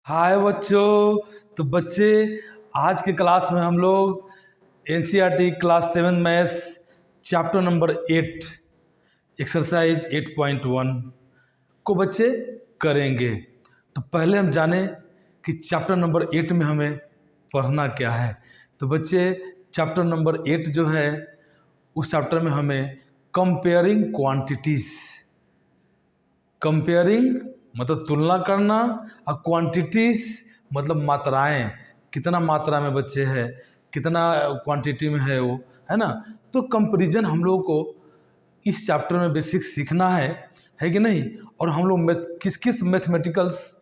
हाय बच्चों। तो बच्चे आज के क्लास में हम लोग NCERT class 7 maths chapter number 8 exercise 8.1 को बच्चे करेंगे। तो पहले हम जानें कि चैप्टर नंबर 8 में हमें पढ़ना क्या है। तो बच्चे चैप्टर नंबर 8 जो है उस चैप्टर में हमें कंपेयरिंग क्वांटिटीज़, कंपेयरिंग मतलब तुलना करना, और क्वांटिटीज़ मतलब मात्राएं, कितना मात्रा में बच्चे है, कितना क्वांटिटी में है वो, है ना। तो कंपैरिजन हम लोगों को इस चैप्टर में बेसिक सीखना है कि नहीं। और हम लोग किस किस मैथमेटिकल्स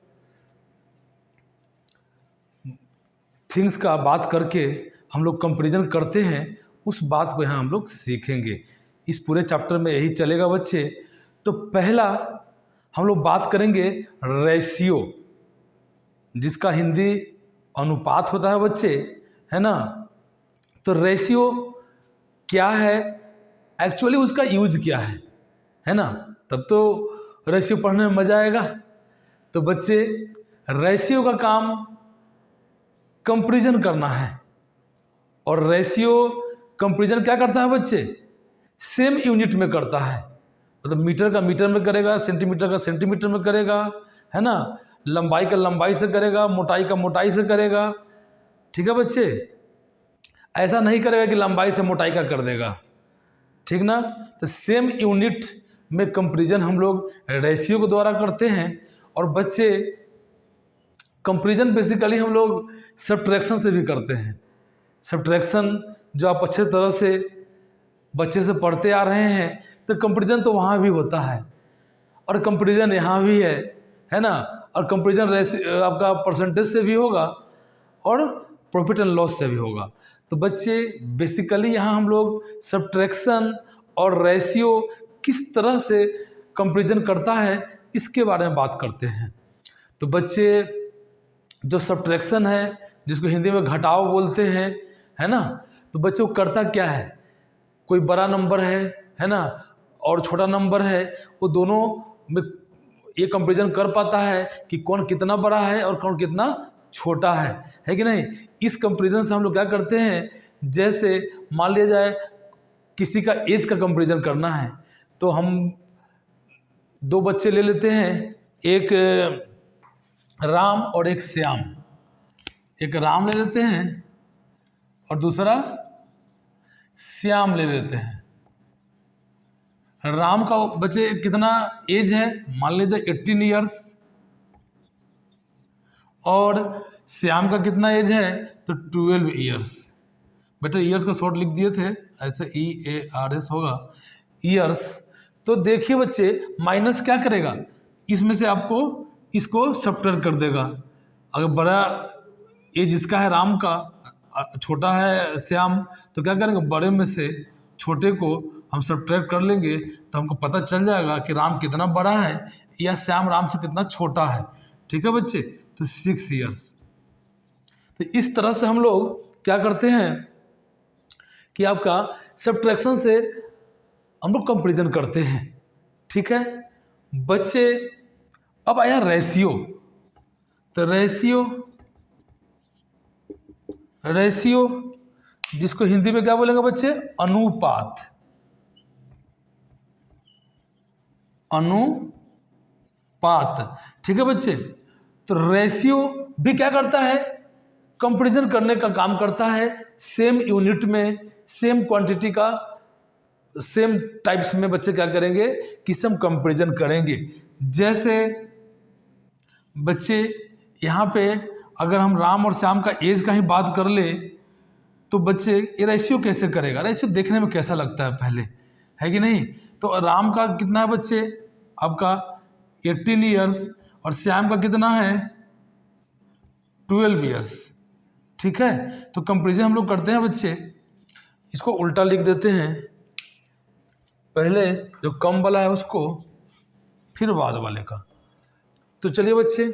थिंग्स का बात करके हम लोग कंपैरिजन करते हैं, उस बात को यहाँ हम लोग सीखेंगे। इस पूरे चैप्टर में यही चलेगा बच्चे। तो पहला हम लोग बात करेंगे रेशियो, जिसका हिंदी अनुपात होता है बच्चे, है ना। तो रेशियो क्या है, एक्चुअली उसका यूज क्या है ना। तब तो रेशियो पढ़ने में मजा आएगा। तो बच्चे रेशियो का काम कंपैरिजन करना है। और रेशियो कंपैरिजन क्या करता है बच्चे, सेम यूनिट में करता है। मतलब मीटर का मीटर में करेगा, सेंटीमीटर का सेंटीमीटर में करेगा, है ना। लंबाई का लंबाई से करेगा, मोटाई का मोटाई से करेगा। ठीक है बच्चे, ऐसा नहीं करेगा कि लंबाई से मोटाई का कर देगा, ठीक ना। तो सेम यूनिट में कंपैरिजन हम लोग रेशियो के द्वारा करते हैं। और बच्चे कंपैरिजन बेसिकली हम लोग सब्ट्रैक्शन से भी करते हैं। सब्ट्रैक्शन जो आप अच्छे तरह से बच्चे से पढ़ते आ रहे हैं, तो कंपैरिजन तो वहाँ भी होता है और कंपैरिजन यहाँ भी है ना। और कंपैरिजन आपका परसेंटेज से भी होगा और प्रॉफिट एंड लॉस से भी होगा। तो बच्चे बेसिकली यहाँ हम लोग सब्ट्रैक्शन और रेशियो किस तरह से कंपैरिजन करता है इसके बारे में बात करते हैं। तो बच्चे जो सब्ट्रैक्शन है, जिसको हिंदी में घटाव बोलते हैं, है ना। तो बच्चों को करता क्या है, कोई बड़ा नंबर है ना, और छोटा नंबर है, वो दोनों में ये कंपैरिजन कर पाता है कि कौन कितना बड़ा है और कौन कितना छोटा है कि नहीं। इस कंपैरिजन से हम लोग क्या करते हैं, जैसे मान लिया जाए किसी का एज का कंपैरिजन करना है, तो हम दो बच्चे ले लेते हैं, एक राम और एक श्याम। एक राम ले लेते हैं और दूसरा श्याम ले लेते हैं। राम का बच्चे कितना एज है, मान लीजिए 18 ईयर्स, और श्याम का कितना एज है तो 12 ईयर्स। बेटा ईयर्स को शॉर्ट लिख दिए थे, ऐसे EARS होगा, ईयर्स। तो देखिए बच्चे माइनस क्या करेगा, इसमें से आपको इसको सब्ट्रैक्ट कर देगा। अगर बड़ा एज इसका है राम का, छोटा है श्याम, तो क्या करेंगे, बड़े में से छोटे को हम सब्ट्रैक्ट कर लेंगे, तो हमको पता चल जाएगा कि राम कितना बड़ा है या श्याम राम से कितना छोटा है। ठीक है बच्चे, तो 6 ईयर्स। तो इस तरह से हम लोग क्या करते हैं कि आपका सब्ट्रैक्शन से हम लोग कंपैरिजन करते हैं। ठीक है बच्चे, अब आया रेशियो। तो रेशियो जिसको हिंदी में क्या बोलेंगे बच्चे, अनुपात। ठीक है बच्चे। तो रेशियो भी क्या करता है, कंपैरिजन करने का काम करता है। सेम यूनिट में सेम क्वांटिटी का सेम टाइप्स में बच्चे क्या करेंगे कि हम कंपैरिजन करेंगे। जैसे बच्चे यहाँ पे अगर हम राम और श्याम का एज का ही बात कर ले, तो बच्चे ये रेशियो कैसे करेगा, रेशियो देखने में कैसा लगता है पहले, है कि नहीं। तो राम का कितना है बच्चे, आपका 18 ईयर्स, और श्याम का कितना है 12 ईयर्स। ठीक है, तो कंपैरिजन हम लोग करते हैं बच्चे, इसको उल्टा लिख देते हैं, पहले जो कम वाला है उसको, फिर बाद वाले का। तो चलिए बच्चे,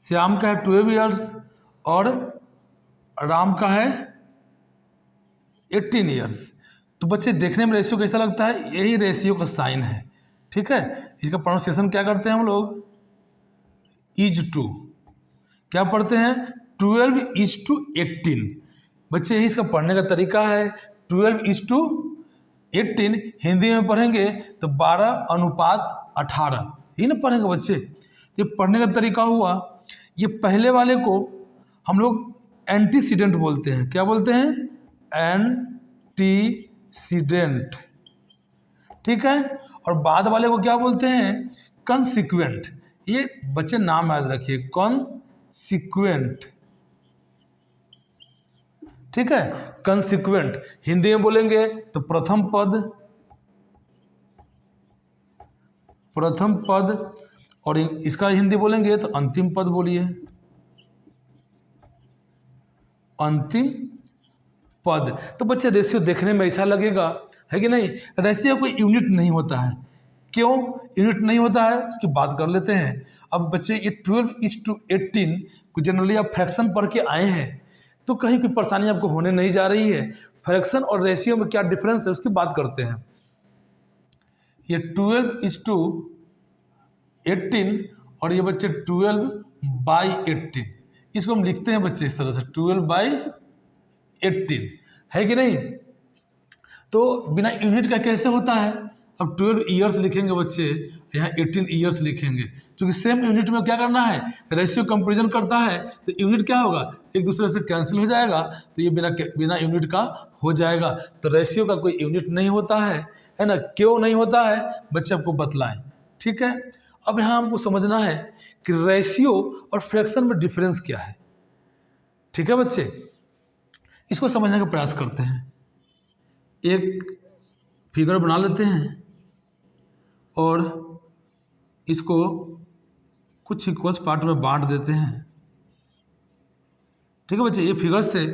श्याम का है 12 ईयर्स और राम का है 18 ईयर्स। तो बच्चे देखने में रेशियो कैसा लगता है, यही रेशियो का साइन है। ठीक है, इसका प्रोनाउंसिएशन क्या करते हैं हम लोग, इज टू, क्या पढ़ते हैं 12:18। बच्चे यही इसका पढ़ने का तरीका है। 12:18 हिंदी में पढ़ेंगे तो 12:18 यही ना पढ़ेंगे बच्चे। ये पढ़ने का तरीका हुआ। ये पहले वाले को हम लोग एंटीसीडेंट बोलते हैं। क्या बोलते हैं? एंटीसीडेंट, ठीक है। और बाद वाले को क्या बोलते हैं? कंसिक्वेंट। ये बच्चे नाम याद रखिए, कंसिक्वेंट, ठीक है। कंसिक्वेंट हिंदी में बोलेंगे तो प्रथम पद, प्रथम पद, और इसका हिंदी बोलेंगे तो अंतिम पद बोलिए, अंतिम पद। तो बच्चे रेशियो देखने में ऐसा लगेगा, है कि नहीं? रेशियो कोई यूनिट नहीं होता है। क्यों यूनिट नहीं होता है उसकी बात कर लेते हैं। अब बच्चे ये 12:18 को जनरली आप फ्रैक्शन पढ़ के आए हैं तो कहीं कोई परेशानी आपको होने नहीं जा रही है। फ्रैक्शन और रेशियो में क्या डिफरेंस है उसकी बात करते हैं। ये 12:18 और ये बच्चे 12/18, इसको हम लिखते हैं बच्चे इस तरह से 12/18, है कि नहीं? तो बिना यूनिट का कैसे होता है? अब 12 ईयर्स लिखेंगे बच्चे, यहाँ 18 ईयर्स लिखेंगे, क्योंकि सेम यूनिट में क्या करना है? रेशियो कंपेरिजन करता है तो यूनिट क्या होगा? एक दूसरे से कैंसिल हो जाएगा, तो ये बिना यूनिट का हो जाएगा। तो रेशियो का कोई यूनिट नहीं होता है ना? क्यों नहीं होता है बच्चे आपको बतलाएं, ठीक है। अब यहाँ हमको समझना है कि रेशियो और फ्रैक्शन में डिफरेंस क्या है, ठीक है बच्चे। इसको समझने का प्रयास करते हैं। एक फिगर बना लेते हैं और इसको कुछ इक्वल्स पार्ट में बांट देते हैं, ठीक है बच्चे। ये फिगर से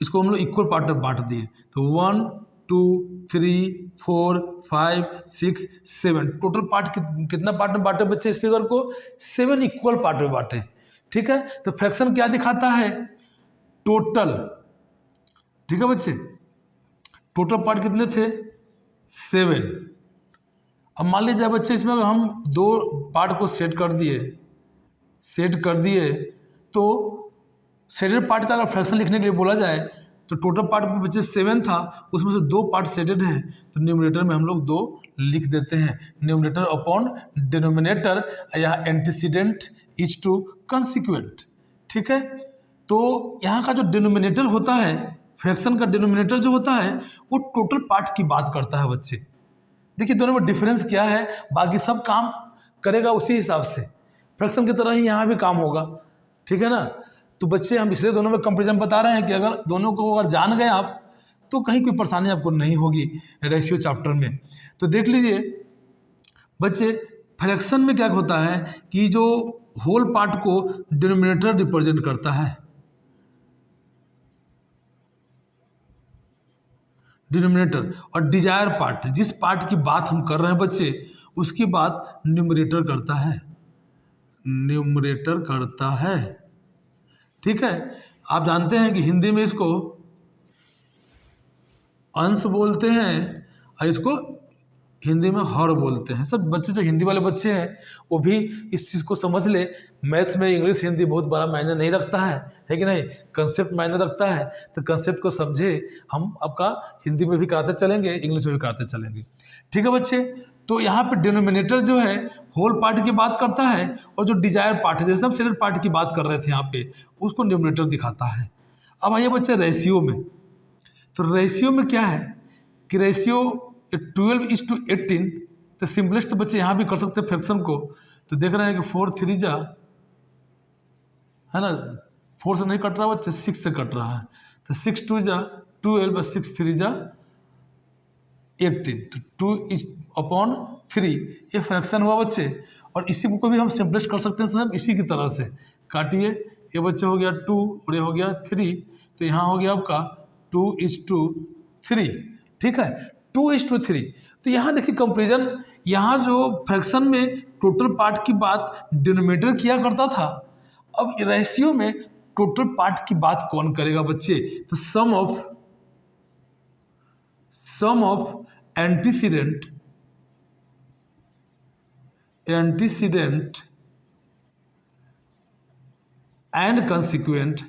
इसको हम लोग इक्वल पार्ट में बांट दिए तो 1 2 3 4 5 6 7 टोटल पार्ट कितना पार्ट में बांटे बच्चे? इस फिगर को 7 इक्वल पार्ट में बांटे, ठीक है। तो फ्रैक्शन क्या दिखाता है? टोटल, ठीक है बच्चे। टोटल पार्ट कितने थे? 7। अब मान लीजिए बच्चे इसमें अगर हम 2 पार्ट को सेट कर दिए तो सेडेड पार्ट का अगर फ्रैक्शन लिखने के लिए बोला जाए तो टोटल पार्ट में बच्चे 7 था, उसमें से 2 पार्ट सेडेड हैं तो न्यूमरेटर में हम लोग 2 लिख देते हैं। न्यूमरेटर अपॉन डिनोमिनेटर, यहाँ एंटीसीडेंट इज टू कंसिक्वेंट, ठीक है। तो यहाँ का जो डिनोमिनेटर होता है, फ्रैक्शन का डिनोमिनेटर जो होता है वो टोटल पार्ट की बात करता है बच्चे। देखिए दोनों में डिफरेंस क्या है, बाकी सब काम करेगा उसी हिसाब से, फ्रैक्शन की तरह ही यहाँ भी काम होगा, ठीक है ना। तो बच्चे हम इसलिए दोनों में कंपेरिजन बता रहे हैं कि अगर दोनों को अगर जान गए आप तो कहीं कोई परेशानी आपको नहीं होगी रेशियो चैप्टर में। तो देख लीजिए बच्चे, फ्रैक्शन में क्या होता है कि जो होल पार्ट को डिनोमिनेटर रिप्रेजेंट करता है, डिनोमिनेटर, और डिजायर पार्ट, जिस पार्ट की बात हम कर रहे हैं बच्चे उसकी बात न्यूमरेटर करता है, न्यूमरेटर करता है, ठीक है। आप जानते हैं कि हिंदी में इसको अंश बोलते हैं और इसको हिंदी में हर बोलते हैं। सब बच्चे जो हिंदी वाले बच्चे हैं वो भी इस चीज़ को समझ ले। मैथ्स में इंग्लिश हिंदी बहुत बड़ा मायने नहीं रखता है कि नहीं? कंसेप्ट मायने रखता है। तो कंसेप्ट को समझे, हम आपका हिंदी में भी कराते चलेंगे, इंग्लिश में भी कराते चलेंगे, ठीक है बच्चे। तो यहाँ पे डिनोमिनेटर जो है होल पार्ट की बात करता है और जो डिजायर पार्ट है, जैसे हम सेडेड पार्ट की बात कर रहे थे यहाँ पे, उसको न्यूमरेटर दिखाता है। अब आइए बच्चे रेशियो में। तो रेशियो में क्या है कि रेशियो 12:18, तो सिंपलेस्ट बच्चे यहाँ भी कर सकते हैं फ्रैक्शन को। तो देख रहे हैं कि 4 3 जा, है ना, 4 से नहीं कट रहा बच्चे, 6 से कट रहा है। तो 6 2 जा 12 और 6 3 जा 18, तो 2/3 ये फ्रैक्शन हुआ बच्चे। और इसी को भी हम सिंपलेस्ट कर सकते हैं सब इसी की तरह से। काटिए, ये बच्चे हो गया 2 और ये हो गया 3, तो यहाँ हो गया आपका 2:3, ठीक है, 2:3। तो यहाँ देखिए कंपेरिजन, यहाँ जो फ्रैक्शन में टोटल पार्ट की बात डिनोमिनेटर किया करता था, अब रेशियो में टोटल पार्ट की बात कौन करेगा बच्चे? तो सम ऑफ एंटीसीडेंट एंड कंसिक्वेंट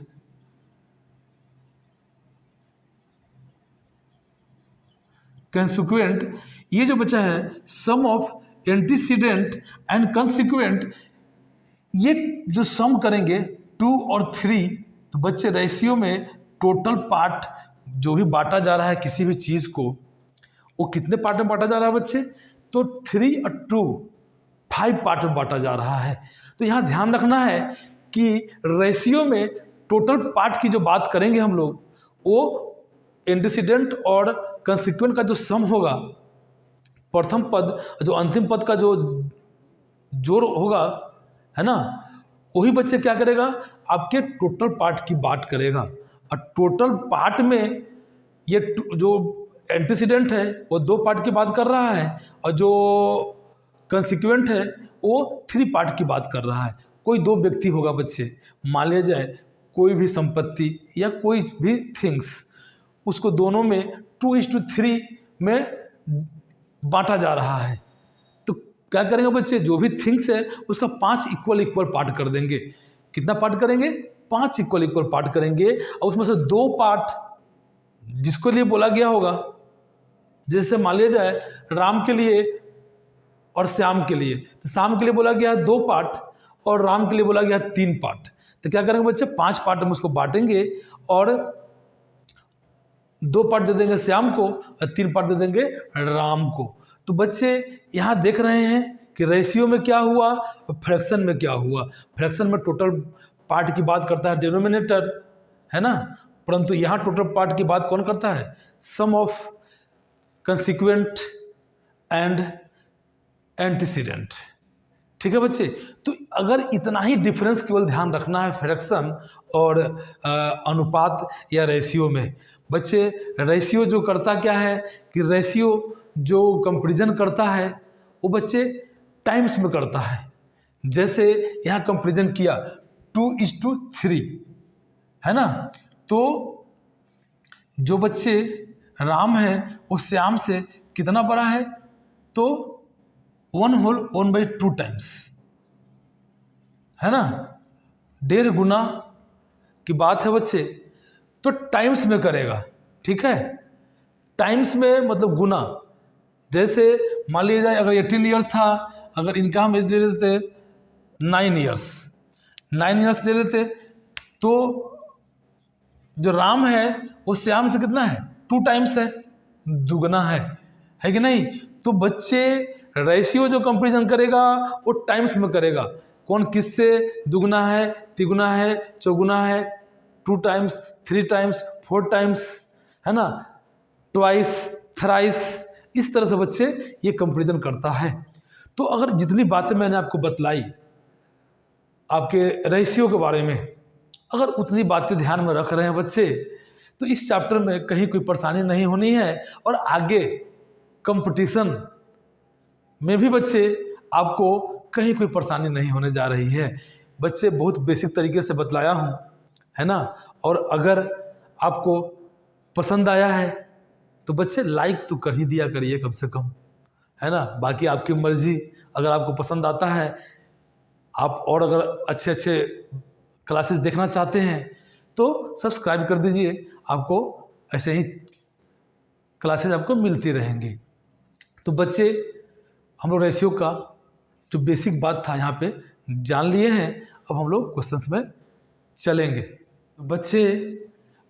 ये जो बचा है सम ऑफ एंटीसीडेंट एंड कंसिक्वेंट, ये जो सम करेंगे 2 और 3, तो बच्चे रेशियो में टोटल पार्ट जो भी बांटा जा रहा है किसी भी चीज़ को, वो कितने पार्ट में बांटा जा रहा है बच्चे? तो 3 और 2 5 पार्ट में बांटा जा रहा है। तो यहाँ ध्यान रखना है कि रेशियो में टोटल पार्ट की जो बात करेंगे हम लोग, वो एंटीसीडेंट और कंसिक्वेंट का जो सम होगा, प्रथम पद जो अंतिम पद का जो जोड़ होगा, है ना, वही बच्चे क्या करेगा, आपके टोटल पार्ट की बात करेगा। और टोटल पार्ट में ये जो एंटीसीडेंट है वो 2 पार्ट की बात कर रहा है, और जो कंसिक्वेंट है वो 3 पार्ट की बात कर रहा है। कोई 2 व्यक्ति होगा बच्चे, मान लिया जाए कोई भी संपत्ति या कोई भी थिंग्स, उसको दोनों में 2:3 में बांटा जा रहा है। तो क्या करेंगे बच्चे, जो भी थिंग्स है उसका 5 इक्वल पार्ट कर देंगे। कितना पार्ट करेंगे? 5 इक्वल पार्ट करेंगे, और उसमें से 2 पार्ट जिसको लिए बोला गया होगा, जैसे मान लिया जाए राम के लिए और श्याम के लिए, तो श्याम के लिए बोला गया 2 पार्ट और राम के लिए बोला गया 3 पार्ट। तो क्या करेंगे बच्चे, 5 पार्ट में उसको बांटेंगे और 2 पार्ट दे देंगे श्याम को और 3 पार्ट दे देंगे राम को। तो बच्चे यहाँ देख रहे हैं कि रेशियो में क्या हुआ, फ्रैक्शन में क्या हुआ। फ्रैक्शन में टोटल पार्ट की बात करता है डिनोमिनेटर, है ना, परंतु यहाँ टोटल पार्ट की बात कौन करता है? सम ऑफ कंसिक्वेंट एंड एंटीसीडेंट। ठीक है बच्चे, तो अगर इतना ही डिफरेंस केवल ध्यान रखना है फ्रैक्शन और अनुपात या रेशियो में। बच्चे रेशियो जो करता क्या है कि रेशियो जो कंपैरिजन करता है वो बच्चे टाइम्स में करता है। जैसे यहाँ कंपैरिजन किया 2:3, है ना, तो जो बच्चे राम है वो श्याम से कितना बड़ा है? तो 1/2 टाइम्स, है ना, 1.5 गुना की बात है बच्चे, तो टाइम्स में करेगा। ठीक है, टाइम्स में मतलब गुना। जैसे मान लीजिए अगर 18 ईयर्स था, अगर इनका हम एज दे देते 9 ईयर्स ले लेते, तो जो राम है वो श्याम से कितना है? 2 टाइम्स है, दुगना है कि नहीं? तो बच्चे रेशियो जो कंपैरिजन करेगा वो टाइम्स में करेगा। कौन किससे दुगना है, तिगुना है, चौगुना है, 2 टाइम्स, 3 टाइम्स, 4 टाइम्स, है ना, ट्वाइस, थ्राइस, इस तरह से बच्चे ये कंपैरिजन करता है। तो अगर जितनी बातें मैंने आपको बतलाई आपके रेशियो के बारे में, अगर उतनी बातें ध्यान में रख रहे हैं बच्चे, तो इस चैप्टर में कहीं कोई परेशानी नहीं होनी है। और आगे कंपटीशन में भी बच्चे आपको कहीं कोई परेशानी नहीं होने जा रही है। बच्चे बहुत बेसिक तरीके से बतलाया हूँ, है ना। और अगर आपको पसंद आया है तो बच्चे लाइक तो कर ही दिया करिए कम से कम, है ना। बाकी आपकी मर्जी, अगर आपको पसंद आता है, आप और अगर अच्छे अच्छे क्लासेस देखना चाहते हैं तो सब्सक्राइब कर दीजिए, आपको ऐसे ही क्लासेस आपको मिलती रहेंगी। तो बच्चे हम लोग रेशियो का जो बेसिक बात था यहाँ पे जान लिए हैं। अब हम लोग क्वेश्चंस में चलेंगे। तो बच्चे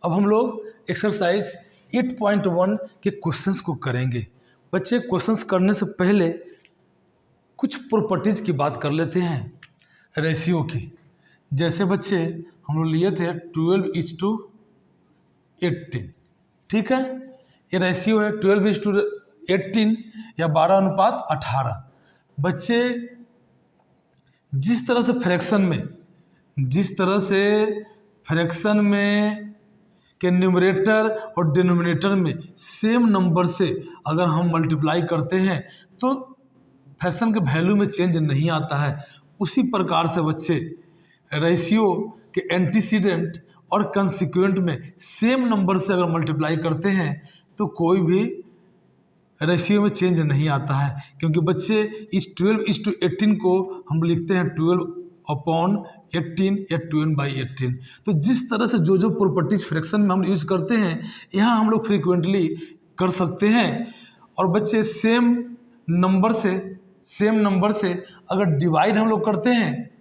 अब हम लोग एक्सरसाइज 8.1 के क्वेश्चंस को करेंगे। बच्चे क्वेश्चंस करने से पहले कुछ प्रॉपर्टीज की बात कर लेते हैं रेशियो की। जैसे बच्चे हम लोग लिए थे 12:18, ठीक है, ये रेशियो है 12:18 या 12:18। बच्चे जिस तरह से फ्रैक्शन में के न्यूमरेटर और डिनोमिनेटर में सेम नंबर से अगर हम मल्टीप्लाई करते हैं तो फ्रैक्शन के वैल्यू में चेंज नहीं आता है। उसी प्रकार से बच्चे रेशियो के एंटीसीडेंट और कंसिक्वेंट में सेम नंबर से अगर मल्टीप्लाई करते हैं तो कोई भी रेशियो में चेंज नहीं आता है। क्योंकि बच्चे इस 12:18 को हम लिखते हैं 12 अपॉन 18 या 2n/18। तो जिस तरह से जो प्रॉपर्टीज फ्रैक्शन में हम यूज करते हैं यहाँ हम लोग फ्रीक्वेंटली कर सकते हैं। और बच्चे सेम नंबर से अगर डिवाइड हम लोग करते हैं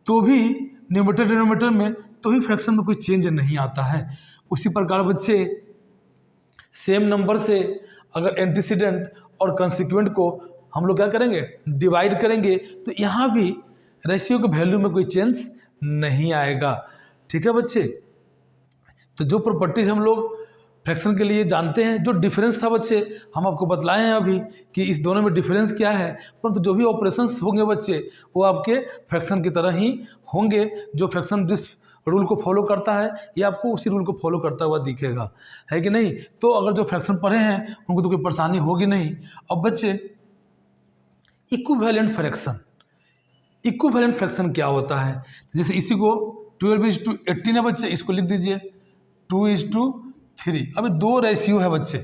तो भी न्यूमरेटर डिनोमिनेटर में तो भी फ्रैक्शन में कोई चेंज नहीं आता है। उसी प्रकार बच्चे सेम नंबर से अगर एंटीसीडेंट और कंसिक्वेंट को हम लोग क्या करेंगे, डिवाइड करेंगे, तो यहाँ भी रेशियो के वैल्यू में कोई चेंज नहीं आएगा। ठीक है बच्चे, तो जो प्रॉपर्टीज हम लोग फ्रैक्शन के लिए जानते हैं, जो डिफरेंस था बच्चे हम आपको बतलाए हैं अभी कि इस दोनों में डिफरेंस क्या है, परंतु जो भी ऑपरेशंस होंगे बच्चे वो आपके फ्रैक्शन की तरह ही होंगे। जो फ्रैक्शन जिस रूल को फॉलो करता है ये आपको उसी रूल को फॉलो करता हुआ दिखेगा, है कि नहीं। तो अगर जो फ्रैक्शन पढ़े हैं उनको तो कोई परेशानी होगी नहीं। अब बच्चे इक्विवेलेंट फ्रैक्शन क्या होता है, जैसे इसी को 12:18 है बच्चे, इसको लिख दीजिए 2:3। अभी दो रेशियो है बच्चे,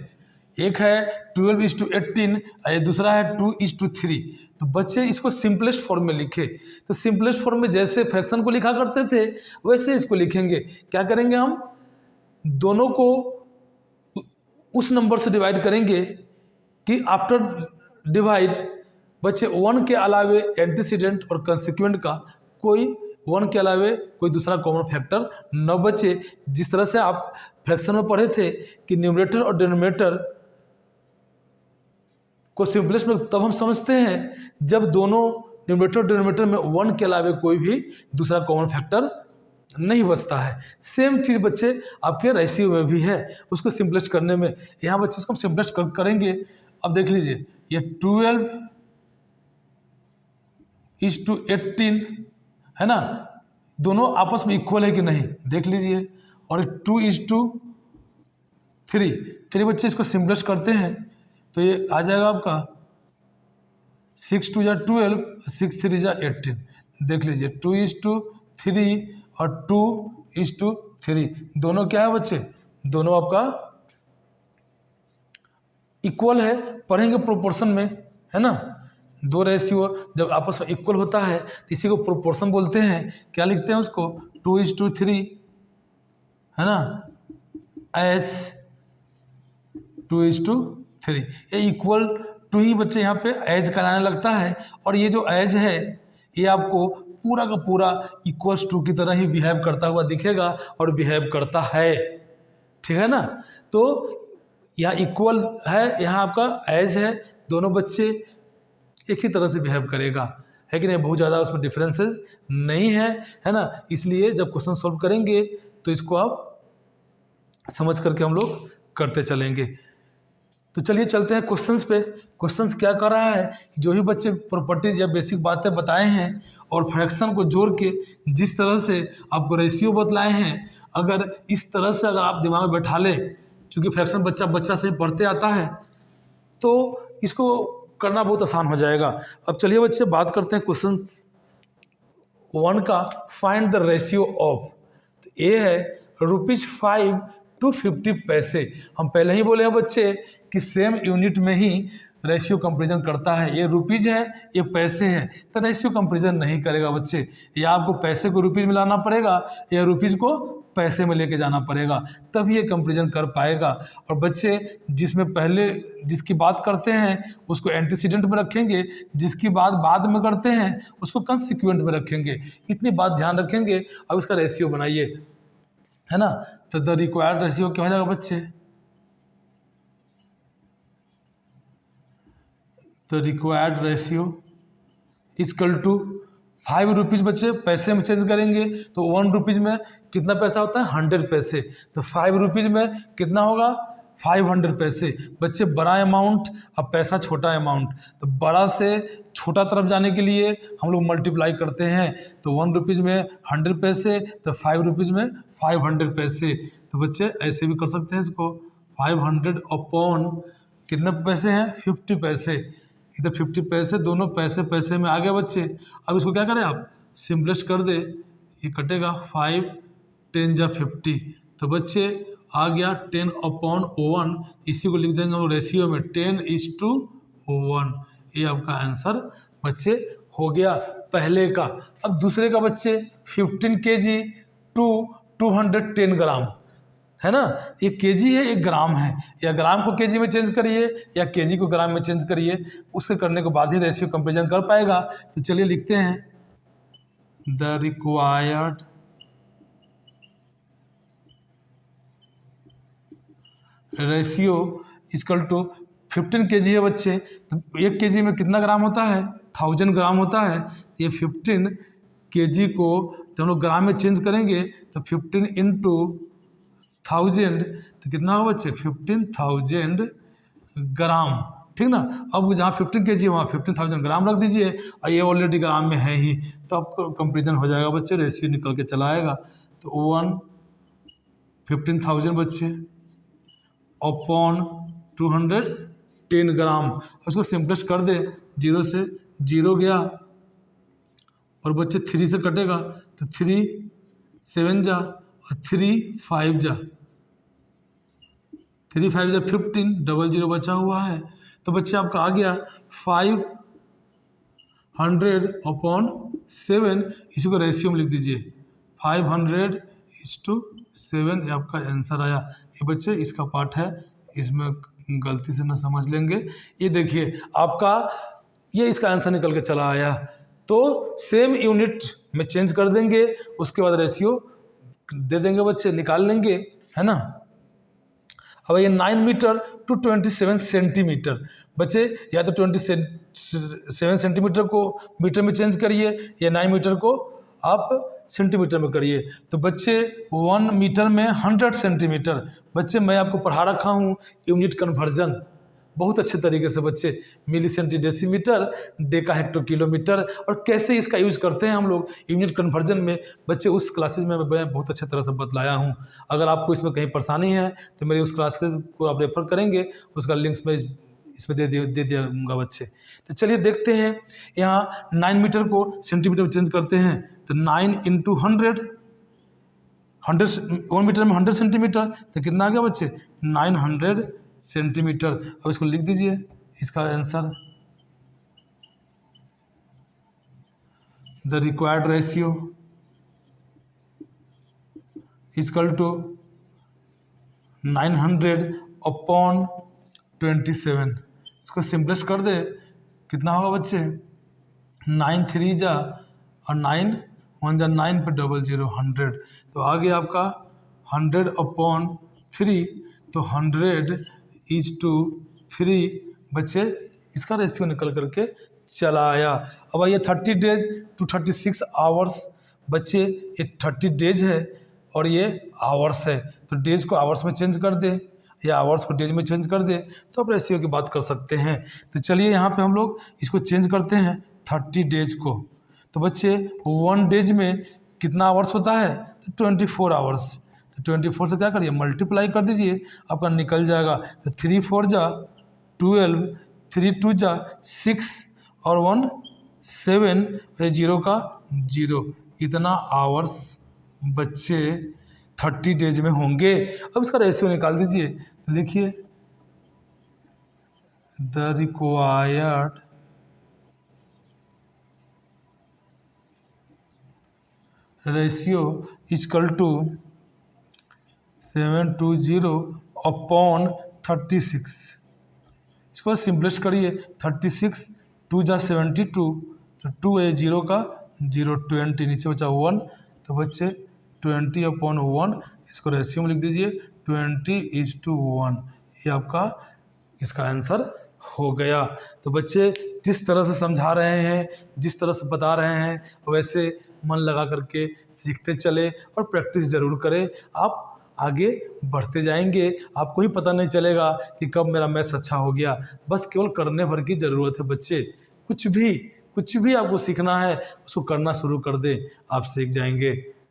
एक है 12:18 और दूसरा है 2:3। तो बच्चे इसको सिंपलेस्ट फॉर्म में लिखे, तो सिंपलेस्ट फॉर्म में जैसे फ्रैक्शन को लिखा करते थे वैसे इसको लिखेंगे। क्या करेंगे, हम दोनों को उस नंबर से डिवाइड करेंगे कि आफ्टर डिवाइड बच्चे 1 के अलावे एंटीसीडेंट और कंसिक्वेंट का कोई 1 के अलावे कोई दूसरा कॉमन फैक्टर न बचे। जिस तरह से आप फ्रैक्शन में पढ़े थे कि न्यूमरेटर और डिनोमिनेटर को सिंपलेस्ट में तब हम समझते हैं जब दोनों न्यूमरेटर और डिनोमिनेटर में 1 के अलावे कोई भी दूसरा कॉमन फैक्टर नहीं बचता है। सेम चीज़ बच्चे आपके रेशियो में भी है, उसको सिंपलेस्ट करने में यहाँ बच्चे इसको हम सिंपलेस्ट करेंगे। अब देख लीजिए ये 12:18 है ना, दोनों आपस में इक्वल है कि नहीं देख लीजिए, और 2:3। चलिए बच्चे इसको सिंपलेस्ट करते हैं तो ये आ जाएगा आपका 6 2 12, 6 3 18। देख लीजिए 2:3 और 2:3 दोनों क्या है बच्चे, दोनों आपका इक्वल है। पढ़ेंगे प्रोपोर्शन में, है ना। दो रेशियो जब आपस में इक्वल होता है तो इसी को प्रोपोर्शन बोलते हैं। क्या लिखते हैं उसको 2:3 है ना, एज 2:3। ये इक्वल टू ही बच्चे यहाँ पे एज कराने लगता है, और ये जो एज है ये आपको पूरा का पूरा इक्वल्स टू की तरह ही बिहेव करता हुआ दिखेगा और बिहेव करता है, ठीक है ना। तो यहाँ इक्वल है, यहाँ आपका एज है, दोनों बच्चे एक ही तरह से बिहेव करेगा, है कि नहीं। बहुत ज़्यादा उसमें डिफरेंसेस नहीं है ना। इसलिए जब क्वेश्चन सॉल्व करेंगे तो इसको आप समझ करके हम लोग करते चलेंगे। तो चलिए चलते हैं क्वेश्चंस पे। क्वेश्चंस क्या कर रहा है, जो ही बच्चे प्रॉपर्टीज या बेसिक बातें बताए हैं और फ्रैक्शन को जोड़ के जिस तरह से आपको रेशियो बतलाए हैं, अगर इस तरह से अगर आप दिमाग में बैठा ले, चूँकि फ्रैक्शन बच्चा से पढ़ते आता है तो इसको करना बहुत आसान हो जाएगा। अब चलिए बच्चे बात करते हैं क्वेश्चन 1 का। फाइंड द रेशियो ऑफ, तो ये है ₹5 to 50 पैसे। हम पहले ही बोले हैं बच्चे कि सेम यूनिट में ही रेशियो कंपेरिजन करता है। ये रुपीज़ है, ये पैसे हैं, तो रेशियो कंपेरिजन नहीं करेगा बच्चे। या आपको पैसे को रुपीज़ में लाना पड़ेगा या रुपीज़ को पैसे में लेके जाना पड़ेगा, तभी ये कंपेरिजन कर पाएगा। और बच्चे जिसमें पहले जिसकी बात करते हैं उसको एंटीसीडेंट में रखेंगे, जिसकी बात बाद में करते हैं उसको कंसिक्वेंट में रखेंगे। इतनी बात ध्यान रखेंगे। अब इसका रेशियो बनाइए, है ना। तो द रिक्वायर्ड रेशियो क्या हो जाएगा बच्चे, the required ratio equal to 5 rupees. बच्चे पैसे में चेंज करेंगे तो 1 रुपीज़ में कितना पैसा होता है, 100 पैसे। तो 5 रुपीज़ में कितना होगा, 500 पैसे। बच्चे बड़ा अमाउंट, अब पैसा छोटा अमाउंट, तो बड़ा से छोटा तरफ जाने के लिए हम लोग मल्टीप्लाई करते हैं। तो 1 रुपीज़ में 100 पैसे, तो 5 रुपीज़ में 500 पैसे। तो बच्चे ऐसे भी कर सकते हैं इसको, 500 अपॉन कितने पैसे हैं, 50 पैसे। इधर 50 पैसे, दोनों पैसे पैसे में आ गए बच्चे। अब इसको क्या करें आप, सिंपलेस्ट कर दे, ये कटेगा 5 10 जा 50। तो बच्चे आ गया 10 अपॉन 1, इसी को लिख देंगे हम रेशियो में 10:1। ये आपका आंसर बच्चे हो गया। पहले का। अब दूसरे का बच्चे 15 kg टू 210 ग्राम, है ना। ये केजी है, एक ग्राम है, या ग्राम को केजी में चेंज करिए या केजी को ग्राम में चेंज करिए, उसके करने के बाद ही रेशियो कंपेरिजन कर पाएगा। तो चलिए लिखते हैं, the required ratio equal to 15 kg है बच्चे, तो 1 kg में कितना ग्राम होता है, 1000 ग्राम होता है। ये 15 kg को जब हम लोग ग्राम में चेंज करेंगे तो 15 इंटू 1000 तो कितना होगा बच्चे, 15,000 ग्राम, ठीक ना। अब जहाँ 15 kg है वहाँ 15,000 ग्राम रख दीजिए, और ये ऑलरेडी ग्राम में है ही, तो आपको कंपेरिजन हो जाएगा बच्चे, रेशियो निकल के चला आएगा। तो 15,000 बच्चे अपॉन 210 ग्राम, उसको सिंपलेस्ट कर दे, 0 से 0 गया और बच्चे 3 से कटेगा तो 3 7 जा और 3 5 जा, 3 5 जा 15, डबल 0 बचा हुआ है। तो बच्चे आपका आ गया 500 अपॉन 7, इसी को रेशियो में लिख दीजिए, 500:7, ये आपका आंसर आया। ये बच्चे इसका पार्ट है, इसमें गलती से ना समझ लेंगे। ये देखिए आपका ये इसका आंसर निकल के चला आया। तो सेम यूनिट में चेंज कर देंगे, उसके बाद रेशियो दे देंगे बच्चे, निकाल लेंगे, है ना। अब ये 9 मीटर टू 27 सेंटीमीटर बच्चे, या तो 27 सेंटीमीटर को मीटर में चेंज करिए या 9 मीटर को आप सेंटीमीटर में करिए। तो बच्चे 1 मीटर में 100 सेंटीमीटर, बच्चे मैं आपको पढ़ा रखा हूँ यूनिट कन्वर्जन बहुत अच्छे तरीके से बच्चे, milli centi decimetre, deca hecto kilometre, और कैसे इसका यूज करते हैं हम लोग यूनिट कन्वर्जन में बच्चे, उस क्लासेज में मैं बहुत अच्छे तरह से बतलाया हूँ। अगर आपको इसमें कहीं परेशानी है तो मेरी उस क्लासेज को आप रेफर करेंगे, उसका लिंक्स में इसमें दे दूँगा बच्चे। तो चलिए देखते हैं, यहाँ 9 मीटर को सेंटीमीटर में चेंज करते हैं, तो 9 इंटू 100, 1 मीटर में 100 सेंटीमीटर, तो कितना आ गया बच्चे, 900 सेंटीमीटर। अब इसको लिख दीजिए, इसका answer, the required ratio equal to 900 upon 27, इसको सिंपलेस्ट कर दे, कितना होगा बच्चे, 9 3 जा और 9 1 जा 9 पे डबल 0 100, तो आ गया आपका 100 अपॉन 3, तो 100:3 बच्चे, इसका रेशियो निकल करके चला आया। अब आइए 30 डेज टू 36 आवर्स बच्चे, ये 30 डेज है और ये आवर्स है, तो डेज को आवर्स में चेंज कर दे या आवर्स को डेज में चेंज कर दे, तो आप रेशियो की बात कर सकते हैं। तो चलिए यहाँ पे हम लोग इसको चेंज करते हैं 30 डेज को। तो बच्चे 1 डेज में कितना आवर्स होता है, तो 24 आवर्स, तो 24 से क्या करिए, मल्टीप्लाई कर दीजिए, आपका निकल जाएगा। तो 3 4 जा 12, 3 2 जा 6 और 1 7, 0 का 0, इतना आवर्स बच्चे 30 डेज में होंगे। अब इसका रेशियो निकाल दीजिए, तो लिखिए, the required ratio equal to 720 upon 36, इसको सिंपलेस्ट करिए, 36 2 जा 72, तो 2 है 0 का 0, 20, नीचे बचा 1, तो बच्चे 20 अपॉन 1, इसको रेशियो में लिख दीजिए, 20:1, ये आपका इसका आंसर हो गया। तो बच्चे जिस तरह से समझा रहे हैं, जिस तरह से बता रहे हैं, वैसे मन लगा करके सीखते चले और प्रैक्टिस ज़रूर करें, आप आगे बढ़ते जाएंगे, आपको ही पता नहीं चलेगा कि कब मेरा मैथ्स अच्छा हो गया। बस केवल करने भर की ज़रूरत है बच्चे, कुछ भी आपको सीखना है उसको करना शुरू कर दें, आप सीख जाएंगे।